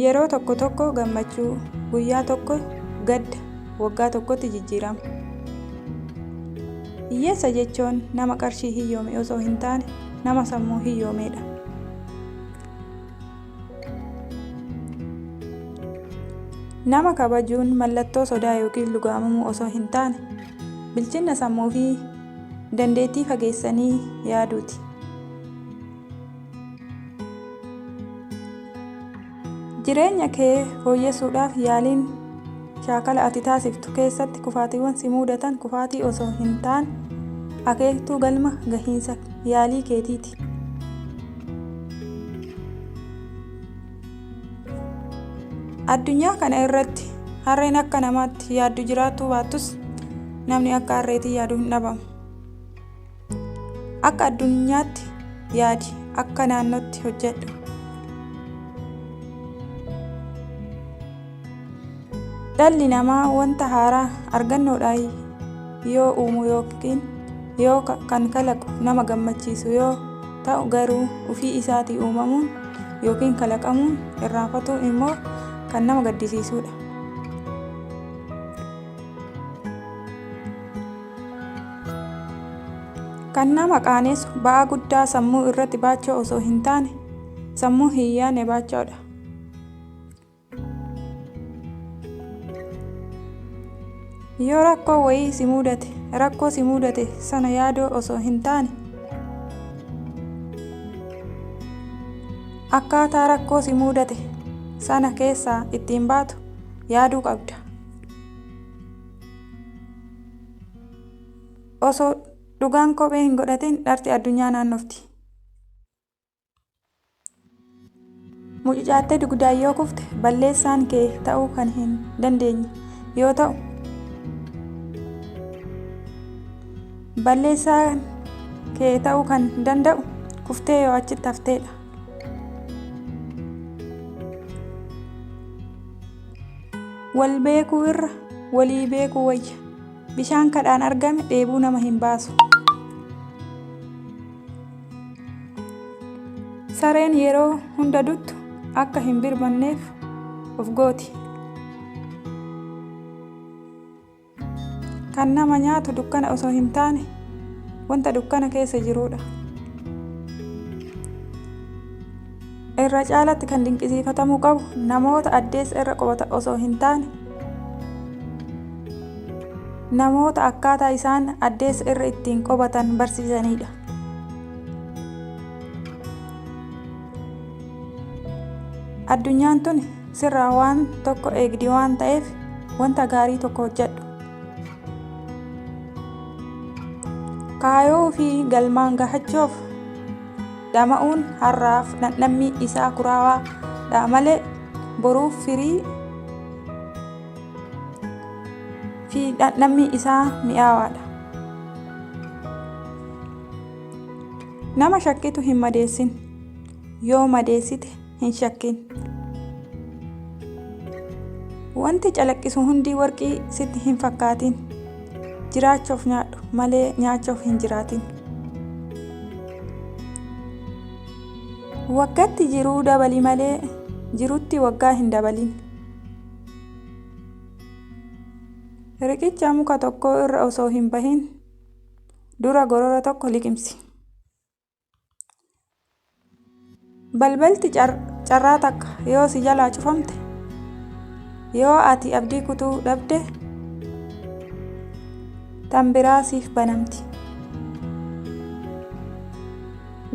Yeroo tokko tokko gammachuu, guyyaa tokko gadda, waggaa tokkotti jijjiirama. Hiyyeessa jechuun nama qarshii hiyyoome osoo hin taane nama sammuu hiyyoomeedha. Nama kabajuun mallattoo sodaa yookiin lugaamamuu osoo hin taane bilchina sammuu fi dandeettii fageessanii yaaduuti. Jireenya kee fooyyessuudhaaf yaaliin shaakala ati taasiftu keessatti kufaatiiwwan si mudatan kufaatii osoo hin taane akeektuu galma gahiinsa yaalii keetiiti. Addunyaa kana irratti harreen akka namaatti yaaddu jiraattuu baattus namni akka harreetii yaadu hin dhabamu. Akka addunyaatti yaadi, akka naannootti hojjedhu. Dhalli namaa wanta haaraa argannoodhaan yoo uumu yookiin yoo kan kalaqu nama gammachiisu yoo ta'u garuu ofii isaatii uumamuun yookiin kalaqamuun irraanfatuun immoo kan nama gaddisiisudha. Kan nama qaanessu ba'aa guddaa sammuu irratti baachuu osoo hin taane sammuu hin yaadne baachuudha. Yoo rakkoo wayii si mudate, rakkoo si mudate sana yaaduu osoo hin taane akkaataa rakkoo si mudate sana keessaa ittiin baatu yaaduu qabda. Osoo dhugaan kophee hin godhatin dharti addunyaa naannofti. Mucucaattee dugdaan yoo kufte balleessaan kee ta'uu kan hin dandeenye yoo ta'u balleessaan kee ta'uu kan danda'u kuftee yoo achitti hafteedha. Wal beekuu irra walii beekuu wayya. Bishaan kadhaan argame dheebuu nama hin baasu. Sareen yeroo hunda duttu akka hin birmanneef of gooti. Kan nama nyaatu dukkana osoo hin taane wanta dukkana keessa jirudha. Irra caalatti kan dinqisiifatamuu qabu namoota addeessa irra qubata osoo hin taane namoota akkaataa isaan addeessa irra ittiin qubatan barsiisanidha. Addunyaan tun sirraa waan tokko eegdi waan ta'eef wanta gaarii tokko hojjedhu. Kaayoo fi galmaan gahachuuf dhama'uun har'aaf dhandhammi isaa kuraawaadha malee boruuf firii fi dhandhammi isaa mi'aawaadha. Nama shakkitu hin madeessin, yoo madeessite hin shakkin. Wanti calaqqisu hundi warqii sitti hin fakkaatin. Jiraachuuf nyaadhu malee nyaachuuf hin jiraatin. Waggaatti jiruu dabali malee jirutti waggaa hin dabalin. Riqicha muka tokko irra osoo hin bahin dura gorora tokko liqimsi. Balbalti carraa takka yoo si jalaa cufamte, yoo ati abdii kutuu dhabde tan biraa siif banamti.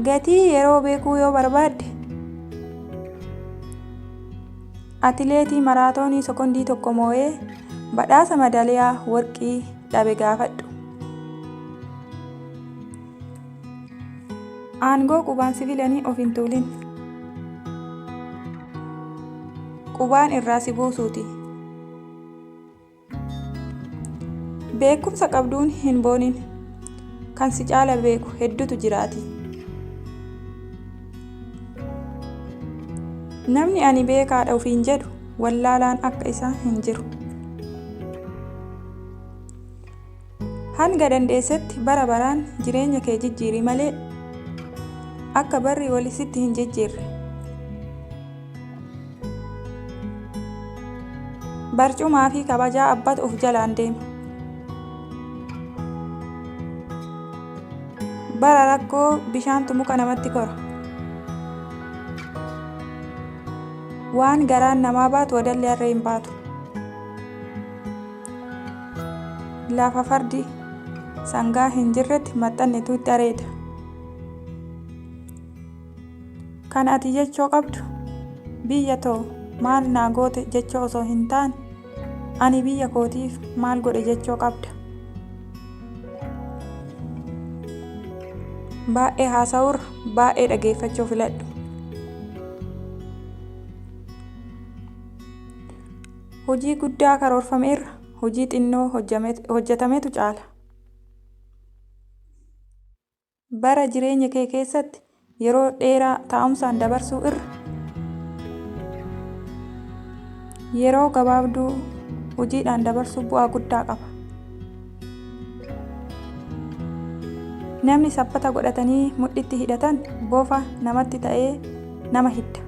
Gatii yeroo beekuu yoo barbaadde atileetii maraatoonii sekondii tokko moo'ee badhaasa madaaliyaa warqii dhabe gaafadhu. Aangoo qubaan si filanii of hin tuulin. Qubaan irraa si buusuuti. Beekumsa qabduun hin boonin. Kan si caala beeku hedduutu jiraati. Namni ani beekaadha ofiin jedhu wallaalaan akka isaa hin jiru. Hanga dandeessetti bara baraan jireenya kee jijjiiri malee akka barri walisitti hin jijjiirre. Barcumaa fi kabajaa abbatu of jalaan deema. Bara rakkoo bishaantu muka namatti kora. Waan garaan namaa baatu wadalli harree hin baatu. Lafa fardi sangaa hin jirretti maxxannetu itti areeda. Kan ati jechoo qabdu biyya too maal naa goote jechoo osoo hin taane ani biyya kootiif maal godhe jechoo qabda. Baay'ee haasa'uurra baay'ee dhageeffachuu filadhu. Hojii guddaa karoorfameerra hojii xinnoo hojjetametu caala. Bara jireenya kee keessatti yeroo dheeraa taa'umsaan dabarsuu irra yeroo gabaabduu hojiidhaan dabarsuu bu'aa guddaa qaba. Namni sabbata godhatanii mudhitti hidhatan bofa namatti ta'ee nama hidda.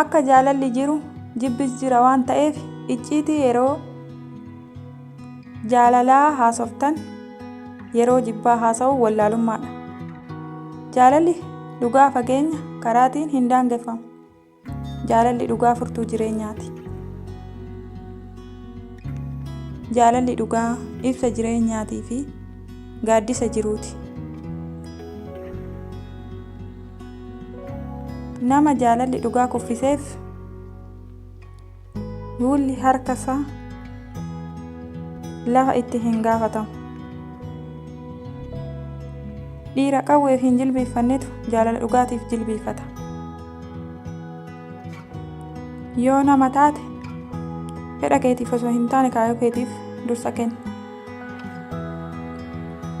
Akka jaalalli jiru jibbis jira waan ta'eef icciitii yeroo jaalalaa haasoftan yeroo jibbaa haasa'uu wallaalummaadha. Jaalalli dhugaa fageenya karaatiin hin daangeffamu. Jaalalli dhugaa furtuu jireenyaati. Jaalalli dhugaa ibsa jireenyaatii fi gaaddisa jiruuti. Nama jaalalli dhugaa kuffiseef guulli harka isaa lafa itti hin gaafatamu. Dhiira qawweef hin jilbeeffannetu jaalala dhugaatiif jilbeeffata. Yoo nama taate fedha keetiif osoo hin taane kaayyoo keetiif dursa kenni.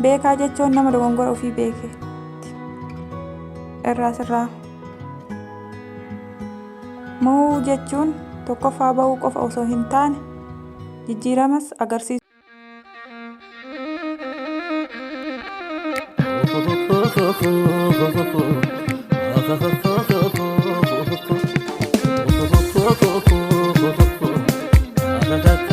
Beekaa jechuun nama dogongora ofii beekeeti. Irraa sirraa. Mo'uu jechuun tokkoffaa bahuu qofa osoo hin taane jijjiiramas agarsiisu. Da da da